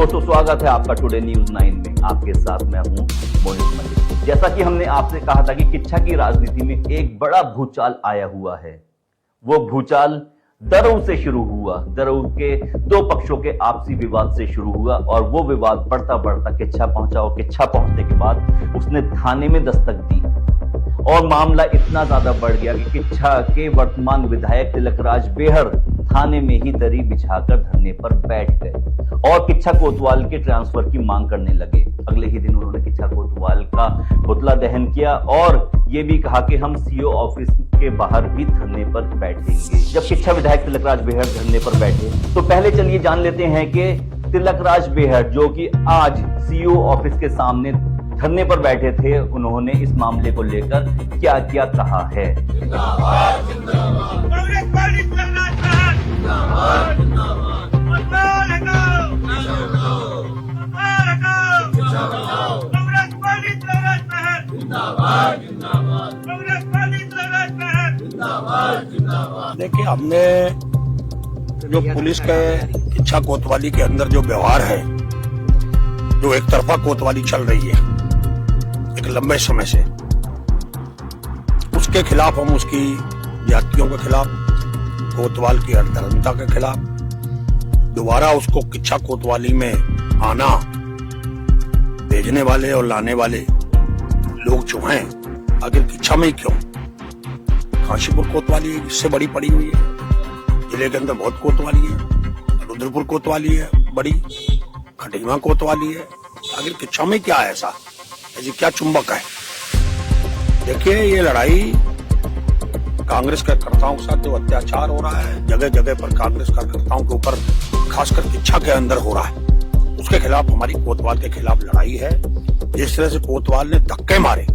दोस्तों, स्वागत है आपका टुडे न्यूज़ 9 में। आपके साथ मैं हूं मोहित मलिक। जैसा कि हमने आपसे कहा था कि किच्छा की राजनीति में एक बड़ा भूचाल आया हुआ है। वो भूचाल दरऊ से शुरू हुआ। दरऊ के दो पक्षों के आपसी विवाद से शुरू हुआ और वो विवाद बढ़ता बढ़ता किच्छा पहुंचा और किच्छा पहुंचने के बाद उसने थाने में दस्तक दी और मामला इतना ज्यादा बढ़ गया कि किच्छा के वर्तमान विधायक तिलकराज बेहड़ थाने में ही दरी बिछाकर धरने पर बैठ गए और किच्छा कोतवाल के ट्रांसफर की मांग करने लगे। अगले ही दिन उन्होंने किच्छा कोतवाल का पुतला दहन किया और ये भी कहा कि हम सीओ ऑफिस के बाहर भी धरने पर बैठेंगे। जब किच्छा विधायक तिलकराज बेहड़ धरने पर बैठे तो पहले चलिए जान लेते हैं कि तिलकराज बेहड़ जो कि आज सीओ ऑफिस के सामने धरने पर बैठे थे, उन्होंने इस मामले को लेकर क्या क्या कहा है। देखिए, हमने जो पुलिस के किच्छा कोतवाली के अंदर जो व्यवहार है, जो एक तरफा कोतवाली चल रही है एक लंबे समय से, उसके खिलाफ हम उसकी जातियों के खिलाफ, कोतवाल की अधर्मता के खिलाफ, दोबारा उसको किच्छा कोतवाली में आना, भेजने वाले और लाने वाले लोग जो हैं, आखिर किच्छा में ही क्यों? काशीपुर कोतवाली इससे बड़ी पड़ी हुई है, जिले के अंदर बहुत कोतवाली है, रुद्रपुर कोतवाली है बड़ी, खटीमा कोतवाली है, आखिर किच्छा में क्या है ऐसा? ऐसी क्या चुंबक है? देखिए, ये लड़ाई कांग्रेस के कार्यकर्ताओं के साथ जो अत्याचार हो रहा है, जगह जगह पर कांग्रेस कार्यकर्ताओं के ऊपर, खासकर किच्छा के अंदर हो रहा है, उसके खिलाफ हमारी कोतवाल के खिलाफ लड़ाई है। जिस तरह से कोतवाल ने धक्के मारे,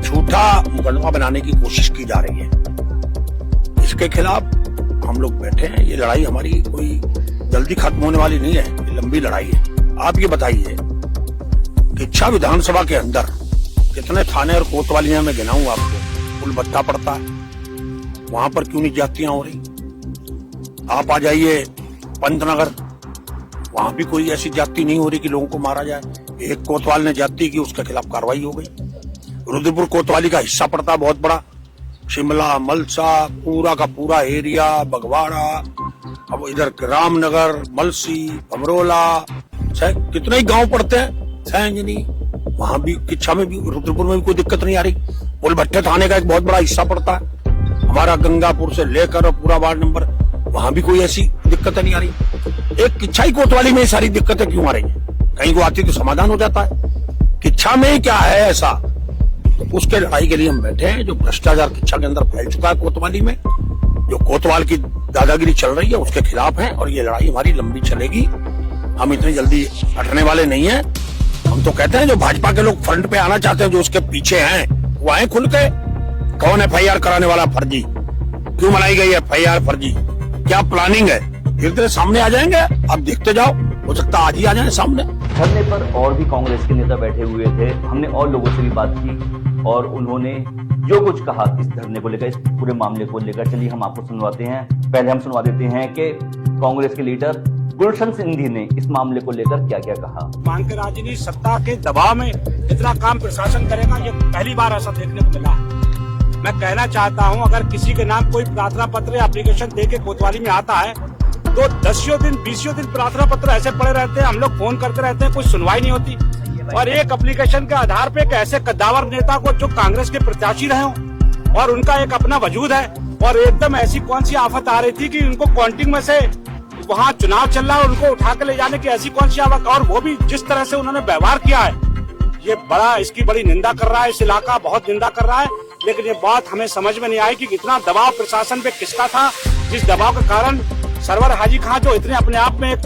झूठा मुकदमा बनाने की कोशिश की जा रही है, इसके खिलाफ हम लोग बैठे हैं। ये लड़ाई हमारी कोई जल्दी खत्म होने वाली नहीं है, ये लंबी लड़ाई है। आप ये बताइए, किच्छा विधानसभा के अंदर कितने थाने और कोतवालियां में गिनाऊं आपको, कुल बत्ता पड़ता है, वहां पर क्यों नहीं जातियां हो रही? आप आ जाइए पंतनगर, वहां भी कोई ऐसी जाति नहीं हो रही कि लोगों को मारा जाए। एक कोतवाल ने जाति की, उसके खिलाफ कार्रवाई हो गई। रुद्रपुर कोतवाली का हिस्सा पड़ता है बहुत बड़ा, शिमला, मलसा, पूरा का पूरा एरिया, बगवाड़ा, अब इधर रामनगर, मलसी, अमरोला, कितने ही गांव पड़ते हैं, सैंजनी, वहां भी किच्छा में भी, रुद्रपुर में भी कोई दिक्कत नहीं आ रही। पुलभट्टे थाने का एक बहुत बड़ा हिस्सा पड़ता है हमारा, गंगापुर से लेकर पूरा वार्ड नंबर, वहां भी कोई ऐसी दिक्कतें नहीं आ रही। एक किच्छा ही कोतवाली में सारी दिक्कतें क्यों आ रही है? कहीं को आती तो समाधान हो जाता है, किच्छा में क्या है ऐसा? तो उसके लड़ाई के लिए हम बैठे हैं। जो भ्रष्टाचार किच्छा के अंदर फैल चुका है कोतवाली में, जो कोतवाल की दादागिरी चल रही है, उसके खिलाफ है और ये लड़ाई हमारी लंबी चलेगी। हम इतनी जल्दी हटने वाले नहीं है। हम तो कहते हैं जो भाजपा के लोग फ्रंट पे आना चाहते हैं, जो उसके पीछे हैं, वो आए खुल के। कौन FIR कराने वाला फर्जी? क्यों बनाई गई FIR फर्जी? क्या प्लानिंग है? धीरे धीरे सामने आ जाएंगे, आप देखते जाओ, हो सकता आज ही आ जाए सामने। धरने पर और भी कांग्रेस के नेता बैठे हुए थे। हमने और लोगों से भी बात की और उन्होंने जो कुछ कहा इस धरने को लेकर, इस पूरे मामले को लेकर, चलिए हम आपको सुनवाते हैं। पहले हम सुनवा देते हैं कि कांग्रेस के लीडर गुलशन सिंधी ने इस मामले को लेकर क्या क्या कहा। मान के राजनीति सत्ता के दबाव में इतना काम प्रशासन करेगा, ये पहली बार ऐसा देखने को मिला है। मैं कहना चाहता हूं, अगर किसी के नाम कोई प्रार्थना पत्र या एप्लीकेशन दे के कोतवाली में आता है तो 10 दिन 20 दिन प्रार्थना पत्र ऐसे पड़े रहते हैं, हम लोग फोन करते रहते हैं, कोई सुनवाई नहीं होती। और एक एप्लीकेशन के आधार पे एक ऐसे कद्दावर नेता को जो कांग्रेस के प्रत्याशी रहे हों और उनका एक अपना वजूद है, और एकदम ऐसी कौन सी आफत आ रही थी कि उनको काउंटिंग में से, वहाँ चुनाव चल रहा है, उनको उठा के ले जाने की ऐसी कौन सी आफत, और वो भी जिस तरह से उन्होंने व्यवहार किया है, ये बड़ा, इसकी बड़ी निंदा कर रहा है, इस इलाका बहुत निंदा कर रहा है। लेकिन ये बात हमें समझ में नहीं आई कि इतना दबाव प्रशासन पे किसका था, जिस दबाव के कारण सरवर हाजी खां, जो इतने अपने आप में एक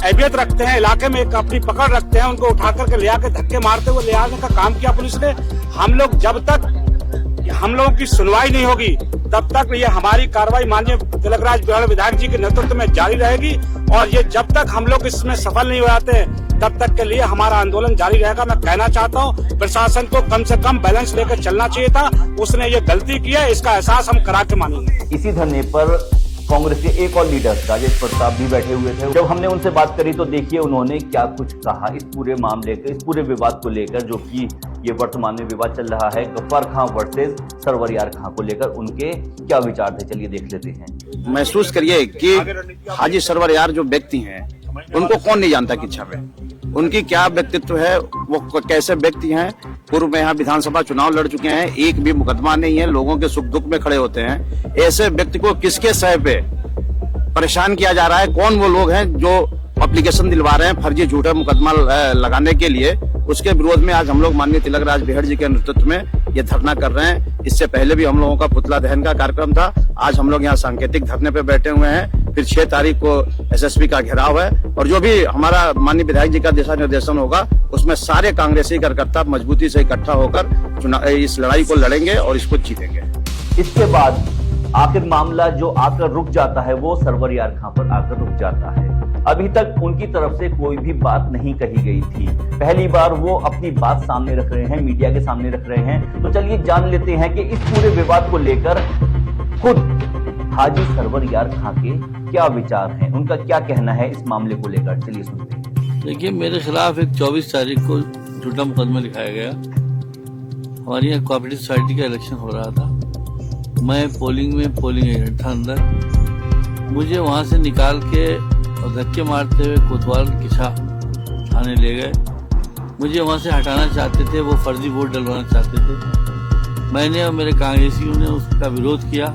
अहमियत रखते हैं, इलाके में एक अपनी पकड़ रखते हैं, उनको उठा करके ले आके धक्के मारते हुए ले आने का काम किया पुलिस ने। हम लोग जब तक हम लोगों की सुनवाई नहीं होगी तब तक ये हमारी कार्रवाई माननीय तिलकराज बेहड़ विधायक जी के नेतृत्व में जारी रहेगी, और ये जब तक हम लोग इसमें सफल नहीं हो जाते तब तक के लिए हमारा आंदोलन जारी रहेगा। मैं कहना चाहता हूँ, प्रशासन को कम से कम बैलेंस लेकर चलना चाहिए था, उसने ये गलती की है, इसका एहसास हम करा के मानेंगे। इसी धरने पर कांग्रेस के एक और लीडर राजेश प्रताप भी बैठे हुए थे। जब हमने उनसे बात करी तो देखिए उन्होंने क्या कुछ कहा इस पूरे मामले के, इस पूरे विवाद को लेकर, जो कि ये वर्तमान में विवाद चल रहा है गफ्फार खां वर्सेस सरवर यार खां को लेकर। उनके क्या विचार थे, चलिए देख लेते हैं। महसूस करिए कि हाजी सरवर यार जो व्यक्ति हैं उनको कौन नहीं जानता किच्छा पे, उनकी क्या व्यक्तित्व है, वो कैसे व्यक्ति हैं। पूर्व में यहाँ विधानसभा चुनाव लड़ चुके हैं, एक भी मुकदमा नहीं है, लोगों के सुख दुख में खड़े होते हैं। ऐसे व्यक्ति को किसके सह पे परेशान किया जा रहा है? कौन वो लोग हैं जो एप्लीकेशन दिलवा रहे हैं फर्जी झूठा मुकदमा लगाने के लिए? उसके विरोध में आज हम लोग माननीय तिलकराज बेहड़ जी के नेतृत्व में ये धरना कर रहे हैं। इससे पहले भी हम लोगों का पुतला दहन का कार्यक्रम था। आज हम लोग यहाँ सांकेतिक धरने पे बैठे हुए हैं। फिर 6 तारीख को एसएसपी का घेराव है और जो भी हमारा माननीय विधायक जी का दिशा निर्देशन होगा उसमें सारे कांग्रेसी कार्यकर्ता मजबूती से इकट्ठा होकर इस लड़ाई को लड़ेंगे और इसको जीतेंगे। इसके बाद आखिर मामला जो आकर रुक जाता है वो सरवर यार खां पर आकर रुक जाता है। अभी तक उनकी तरफ से कोई भी बात नहीं कही गई थी। पहली बार वो अपनी बात सामने रख रहे हैं, मीडिया के सामने रख रहे हैं। तो चलिए जान लेते हैं कि इस पूरे विवाद को लेकर खुद हाजी सरवर यार खां के क्या विचार हैं, उनका क्या कहना है इस मामले को लेकर। चलिए सुनते हैं। देखिए, मेरे खिलाफ एक 24 तारीख को झूठा मुकदमा लिखाया गया। हमारी यहाँ कोऑपरेटिव सोसाइटी का इलेक्शन हो रहा था। मैं पोलिंग एजेंट था अंदर। मुझे वहां से निकाल के और धक्के मारते हुए कोतवाल किच्छा थाने ले गए। मुझे वहां से हटाना चाहते थे, वो फर्जी वोट डलवाना चाहते थे। मैंने और मेरे कांग्रेसियों ने उसका विरोध किया,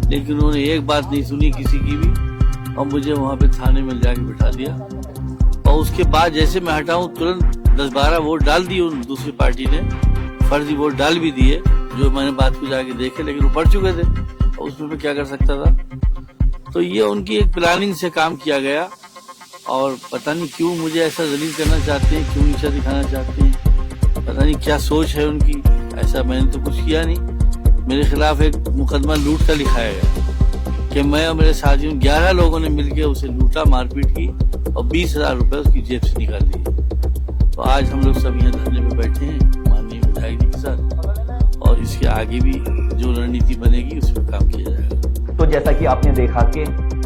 लेकिन उन्होंने एक बात नहीं सुनी किसी की भी और मुझे वहां पे थाने में जाके बिठा दिया। और उसके बाद जैसे मैं हटाऊं तुरंत 10-12 वोट डाल दिए उन दूसरी पार्टी ने, फर्जी वोट डाल भी दिए, जो मैंने बात को जाके देखे, लेकिन वो पड़ चुके थे और उसमें मैं क्या कर सकता था। तो ये उनकी एक प्लानिंग से काम किया गया और पता नहीं क्यों मुझे ऐसा जलील करना चाहते हैं, क्यों नीचा दिखाना चाहते हैं, पता नहीं क्या सोच है उनकी। ऐसा मैंने तो कुछ किया नहीं। मेरे खिलाफ एक मुकदमा लूट का लिखाया गया कि मैं और मेरे साथियों 11 लोगों ने मिलकर उसे लूटा, मारपीट की और 20,000 रुपए उसकी जेब से निकाल लिए। तो आज हम लोग सब यहाँ धरने में बैठे हैं माननीय विधायक जी के साथ और इसके आगे भी जो रणनीति बनेगी उस पर काम किया जाएगा। तो जैसा कि आपने देखा कि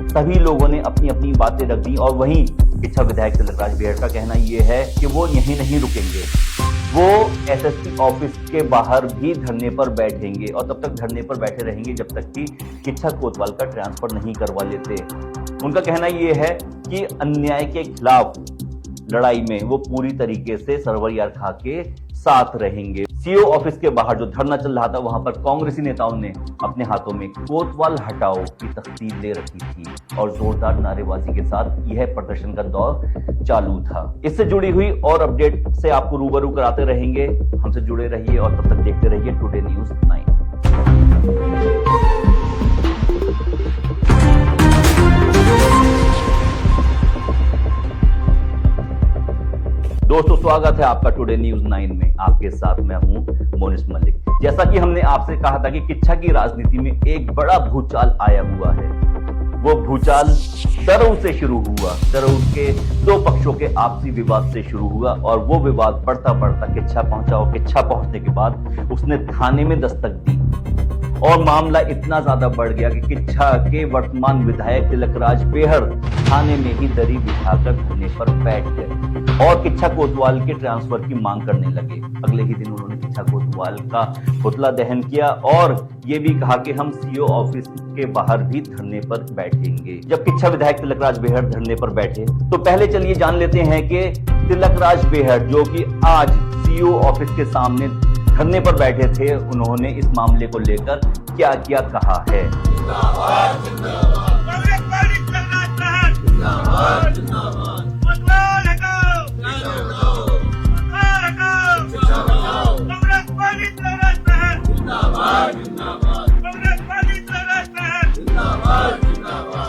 सभी लोगों ने अपनी अपनी बातें रख दी और वहीं किच्छा विधायक तिलकराज बेहड़ का कहना यह है कि वो यहीं नहीं रुकेंगे, वो एसएसपी ऑफिस के बाहर भी धरने पर बैठेंगे और तब तक धरने पर बैठे रहेंगे जब तक कि किच्छा कोतवाल का ट्रांसफर नहीं करवा लेते। उनका कहना यह है कि अन्याय के खिलाफ लड़ाई में वो पूरी तरीके से सरवर यार खां के साथ रहेंगे। सीओ ऑफिस के बाहर जो धरना चल रहा था वहां पर कांग्रेसी नेताओं ने अपने हाथों में कोतवाल हटाओ की तख्तीर ले रखी थी और जोरदार नारेबाजी के साथ यह प्रदर्शन का दौर चालू था। इससे जुड़ी हुई और अपडेट से आपको रूबरू कराते रहेंगे। हमसे जुड़े रहिए और तब तक देखते रहिए टुडे न्यूज़ 9। दोस्तों, स्वागत है आपका टुडे न्यूज़ 9 में। आपके साथ मैं हूं मोनिस मलिक। जैसा कि हमने आपसे कहा था कि किच्छा की राजनीति में एक बड़ा भूचाल आया हुआ है। वो भूचाल दरऊ से शुरू हुआ। दरऊ के 2 पक्षों के आपसी विवाद से शुरू हुआ और वो विवाद बढ़ता बढ़ता किच्छा पहुंचा और किच्छा पहुंचने के बाद उसने थाने में दस्तक दी और मामला इतना ज्यादा बढ़ गया कि किच्छा के वर्तमान विधायक तिलकराज बेहड़ थाने में ही दरी बिछाकर धरने पर बैठ गए और किच्छा कोतवाल के ट्रांसफर की मांग करने लगे। अगले ही दिन उन्होंने किच्छा कोतवाल का पुतला दहन किया और ये भी कहा कि हम सीओ ऑफिस के बाहर भी धरने पर बैठेंगे। जब किच्छा विधायक तिलकराज बेहड़ धरने पर बैठे तो पहले चलिए जान लेते हैं कि तिलकराज बेहड़ जो कि आज सीओ ऑफिस के सामने धरने पर बैठे थे, उन्होंने इस मामले को लेकर क्या क्या कहा है।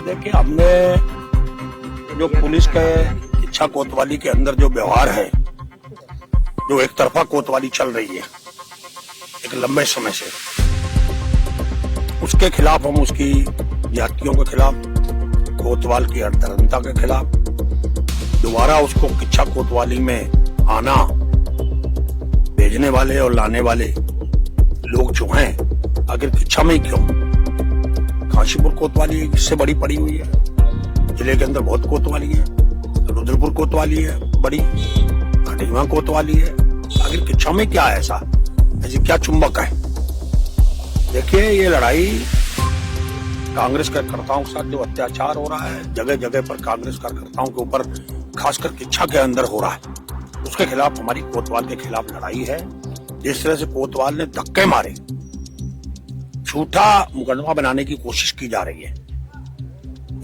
देखिए, हमने जो पुलिस के किच्छा कोतवाली के अंदर जो व्यवहार है, जो एक तरफा कोतवाली चल रही है एक लंबे समय से, उसके खिलाफ हम उसकी जातियों के खिलाफ, कोतवाल की अर्थतंत्रता के खिलाफ, दोबारा उसको किच्छा कोतवाली में आना, भेजने वाले और लाने वाले लोग जो हैं, आखिर किच्छा में ही क्यों, काशीपुर कोतवाली इससे बड़ी पड़ी हुई है, जिले के अंदर बहुत कोतवाली है, रुद्रपुर कोतवाली है बड़ी, खटीमा कोतवाली है। आखिर किच्छा में क्या है ऐसी क्या चुंबक है? देखिए, ये लड़ाई कांग्रेस कार्यकर्ताओं के साथ जो अत्याचार हो रहा है, जगह जगह पर कांग्रेस कार्यकर्ताओं के ऊपर, खासकर किच्छा के अंदर हो रहा है, उसके खिलाफ हमारी कोतवाल के खिलाफ लड़ाई है। जिस तरह से कोतवाल ने धक्के मारे, झूठा मुकदमा बनाने की कोशिश की जा रही है,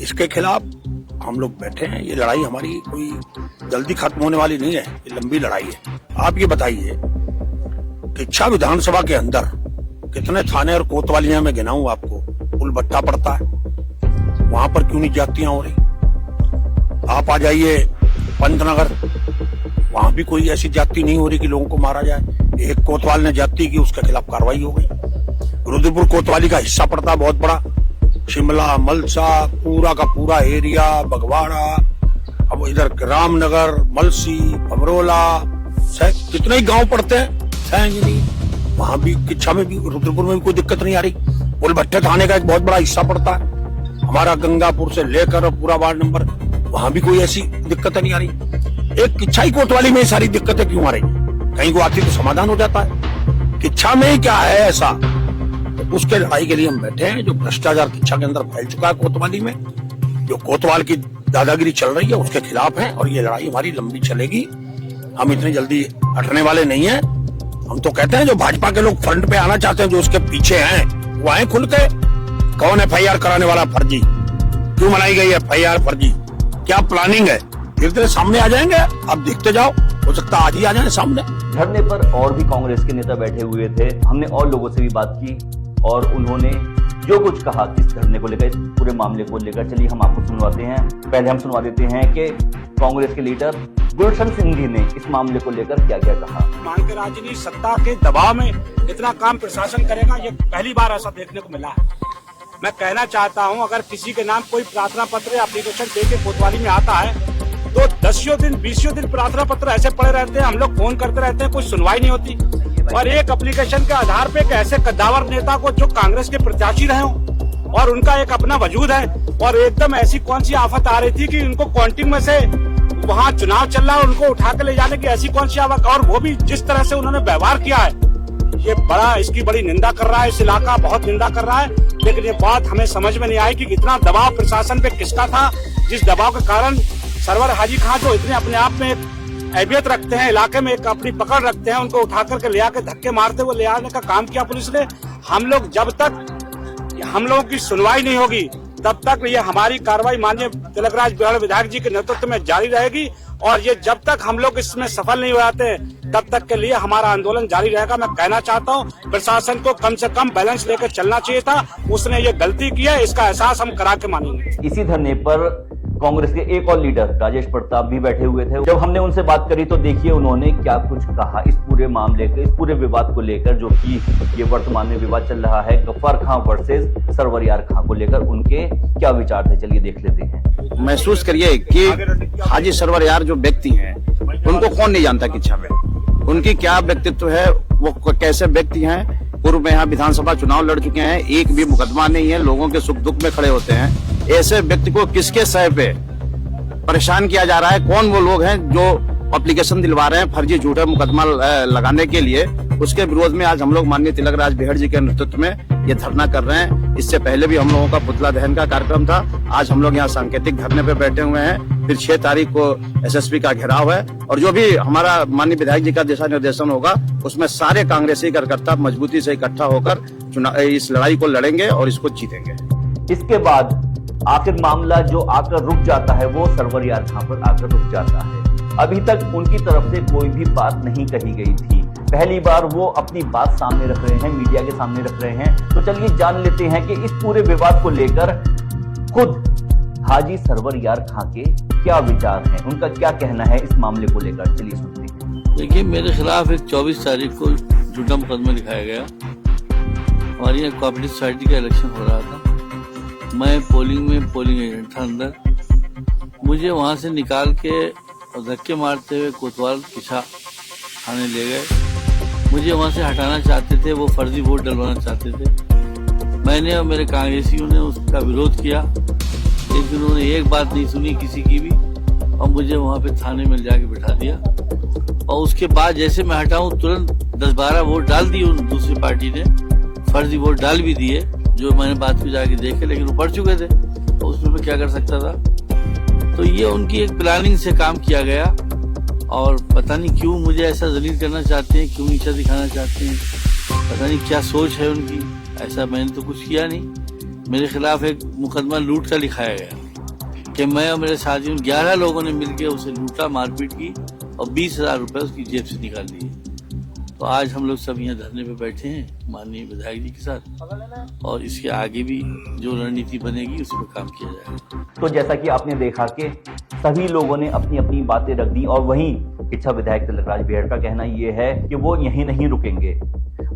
इसके खिलाफ हम लोग बैठे हैं। ये लड़ाई हमारी कोई जल्दी खत्म होने वाली नहीं है, ये लंबी लड़ाई है। आप ये बताइए, किच्छा विधानसभा के अंदर कितने थाने और कोतवालियां में गिनाऊं आपको, पुलबट्टा पड़ता है, वहां पर क्यों नहीं जातियां हो रही? आप आ जाइए पंतनगर, वहां भी कोई ऐसी जाति नहीं हो रही कि लोगों को मारा जाए। एक कोतवाल ने जाति की, उसके खिलाफ कार्रवाई हो गई। रुद्रपुर कोतवाली का हिस्सा पड़ता है बहुत बड़ा, शिमला, मलसा, पूरा का पूरा एरिया, बगवाड़ा, अब इधर रामनगर, मलसी, अमरोला, कितने ही गांव पड़ते हैं, सैंजनी, वहां भी किच्छा में भी, रुद्रपुर में भी कोई दिक्कत नहीं आ रही। पुलभट्टे थाने का एक बहुत बड़ा हिस्सा पड़ता है हमारा, गंगापुर से लेकर पूरा वार्ड नंबर, वहां भी कोई ऐसी दिक्कत नहीं आ रही। एक किच्छाई कोतवाली में सारी दिक्कतें क्यों आ रही? कहीं को आती तो समाधान हो जाता है, किच्छा में ही क्या है ऐसा? तो उसके लड़ाई के लिए हम बैठे हैं। जो भ्रष्टाचार किच्छा के अंदर फैल चुका है कोतवाली में, जो कोतवाल की दादागिरी चल रही है, उसके खिलाफ है और ये लड़ाई हमारी लंबी चलेगी। हम इतनी जल्दी हटने वाले नहीं है। हम तो कहते हैं जो भाजपा के लोग फ्रंट पे आना चाहते हैं, जो उसके पीछे हैं, वो आए खुल के। कौन FIR कराने वाला फर्जी? क्यों बनाई गई FIR फर्जी? क्या प्लानिंग है? धीरे धीरे सामने आ जाएंगे, आप देखते जाओ, हो सकता है आज ही आ जाए सामने। धरने पर और भी कांग्रेस के नेता बैठे हुए थे। हमने और लोगों से भी बात की और उन्होंने जो कुछ कहा इस धरने को लेकर, इस पूरे मामले को लेकर, चलिए हम आपको सुनवाते हैं। पहले हम सुनवा देते हैं कि कांग्रेस के लीडर गुलशन सिंघी ने इस मामले को लेकर क्या क्या कहा। मान के राजनीति सत्ता के दबाव में इतना काम प्रशासन करेगा, ये पहली बार ऐसा देखने को मिला है। मैं कहना चाहता हूं, अगर किसी के नाम कोई प्रार्थना पत्र या एप्लीकेशन दे के कोतवाली में आता है तो 10 दिन 20 दिन प्रार्थना पत्र ऐसे पड़े रहते हैं, हम लोग फोन करते रहते हैं, कोई सुनवाई नहीं होती। और एक एप्लीकेशन के आधार पे एक ऐसे कद्दावर नेता को, जो कांग्रेस के प्रत्याशी रहे हों और उनका एक अपना वजूद है, और एकदम ऐसी कौन सी आफत आ रही थी कि उनको काउंटिंग में से, वहाँ चुनाव चल रहा है, उनको उठा के ले जाने की ऐसी कौन सी आफत, और वो भी जिस तरह से उन्होंने व्यवहार किया है, ये बड़ा, इसकी बड़ी निंदा कर रहा है, इस इलाका बहुत निंदा कर रहा है। लेकिन ये बात हमें समझ में नहीं आई कि इतना दबाव प्रशासन पे किसका था, जिस दबाव के कारण सरवर हाजी खां, जो इतने अपने आप में अहमियत रखते हैं, इलाके में एक अपनी पकड़ रखते हैं, उनको उठा करके ले आके धक्के मारते हुए ले आने का काम किया पुलिस ने। हम लोग जब तक हम लोगों की सुनवाई नहीं होगी, तब तक ये हमारी कार्रवाई माननीय तिलकराज बिहार विधायक जी के नेतृत्व में जारी रहेगी। और ये जब तक हम लोग इसमें सफल नहीं हो जाते, तब तक के लिए हमारा आंदोलन जारी रहेगा। मैं कहना चाहता हूँ, प्रशासन को कम से कम बैलेंस लेकर चलना चाहिए था, उसने ये गलती की है, इसका एहसास हम करा के मानेंगे। इसी धरने पर कांग्रेस के एक और लीडर राजेश प्रताप भी बैठे हुए थे। जब हमने उनसे बात करी तो देखिए उन्होंने क्या कुछ कहा इस पूरे मामले के, इस पूरे विवाद को लेकर, जो कि ये वर्तमान में विवाद चल रहा है गफ्फार खां वर्सेस सरवर यार खां को लेकर। उनके क्या विचार थे, चलिए देख लेते हैं। महसूस करिए कि हाजी सरवर यार जो व्यक्ति हैं, उनको कौन नहीं जानता किच्छा में, उनकी क्या व्यक्तित्व है, वो कैसे व्यक्ति हैं। पूर्व में यहाँ विधानसभा चुनाव लड़ चुके हैं, एक भी मुकदमा नहीं है, लोगों के सुख दुख में खड़े होते हैं। ऐसे व्यक्ति को किसके सह पे परेशान किया जा रहा है? कौन वो लोग हैं जो एप्लीकेशन दिलवा रहे हैं फर्जी झूठा मुकदमा लगाने के लिए? उसके विरोध में आज हम लोग माननीय तिलकराज बिहार जी के नेतृत्व में ये धरना कर रहे हैं। इससे पहले भी हम लोगों का पुतला दहन का कार्यक्रम था। आज हम लोग यहाँ सांकेतिक धरने पे बैठे हुए हैं। फिर 6 तारीख को SSP का घेराव है और जो भी हमारा माननीय विधायक जी का दिशा निर्देशन होगा, उसमें सारे कांग्रेसी कार्यकर्ता मजबूती से इकट्ठा होकर इस लड़ाई को लड़ेंगे और इसको जीतेंगे। इसके बाद आखिर मामला जो आकर रुक जाता है, वो सरवर यार खां पर आकर रुक जाता है। अभी तक उनकी तरफ से कोई भी बात नहीं कही गई थी। पहली बार वो अपनी बात सामने रख रहे हैं, मीडिया के सामने रख रहे हैं। तो चलिए जान लेते हैं कि इस पूरे विवाद को लेकर खुद हाजी सरवर यार खां के क्या विचार हैं, उनका क्या कहना है इस मामले को लेकर। चलिए सुनते हैं। देखिए, मेरे खिलाफ एक 24 तारीख को झूठा मुकदमा लिखाया गया। हमारी यहाँ कोऑपरेटिव सोसाइटी का इलेक्शन हो रहा था। मैं पोलिंग एजेंट था अंदर। मुझे वहां से निकाल के और धक्के मारते हुए कोतवाल किच्छा थाने ले गए। मुझे वहां से हटाना चाहते थे, वो फर्जी वोट डलवाना चाहते थे। मैंने और मेरे कांग्रेसियों ने उसका विरोध किया, लेकिन उन्होंने एक बात नहीं सुनी किसी की भी, और मुझे वहां पे थाने में जाके बिठा दिया। और उसके बाद जैसे मैं हटाऊं तुरंत 10-12 वोट डाल दिए उन दूसरी पार्टी ने, फर्जी वोट डाल भी दिए, जो मैंने बात को जाके देखे, लेकिन वो पढ़ चुके थे, तो उसमें मैं क्या कर सकता था। तो ये उनकी एक प्लानिंग से काम किया गया, और पता नहीं क्यों मुझे ऐसा जलील करना चाहते हैं, क्यों नीचा दिखाना चाहते हैं, पता नहीं क्या सोच है उनकी। ऐसा मैंने तो कुछ किया नहीं। मेरे खिलाफ एक मुकदमा लूट का लिखाया गया कि मैं और मेरे साथियों 11 लोगों ने मिलकर उसे लूटा, मारपीट की और 20,000 रुपए उसकी जेब से निकाल लिए। तो आज हम लोग सब यहाँ धरने पे बैठे हैं माननीय विधायक जी के साथ, और इसके आगे भी जो रणनीति बनेगी उस पर काम किया जाएगा। तो जैसा कि आपने देखा कि सभी लोगों ने अपनी अपनी बातें रख दी, और वहीं किच्छा विधायक तिलकराज बेहड़ का कहना यह है कि वो यहीं नहीं रुकेंगे,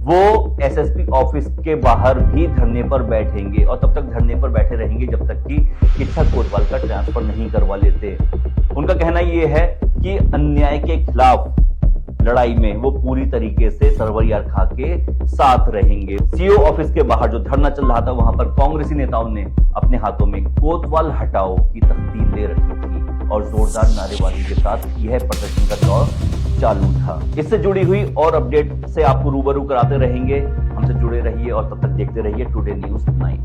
वो एसएसपी ऑफिस के बाहर भी धरने पर बैठेंगे, और तब तक धरने पर बैठे रहेंगे जब तक कि किच्छा कोतवाल का ट्रांसफर नहीं करवा लेते। उनका कहना यह है कि अन्याय के खिलाफ लड़ाई में वो पूरी तरीके से सरवैयार खां के साथ रहेंगे। सीओ ऑफिस के बाहर जो धरना चल रहा था, वहां पर कांग्रेसी नेताओं ने अपने हाथों में कोतवाल हटाओ की तख्ती ले रखी थी, और जोरदार नारेबाजी के साथ यह प्रदर्शन का दौर चालू था। इससे जुड़ी हुई और अपडेट से आपको रूबरू कराते रहेंगे। हमसे जुड़े रहिए और तब तक देखते रहिए टुडे न्यूज़ 9।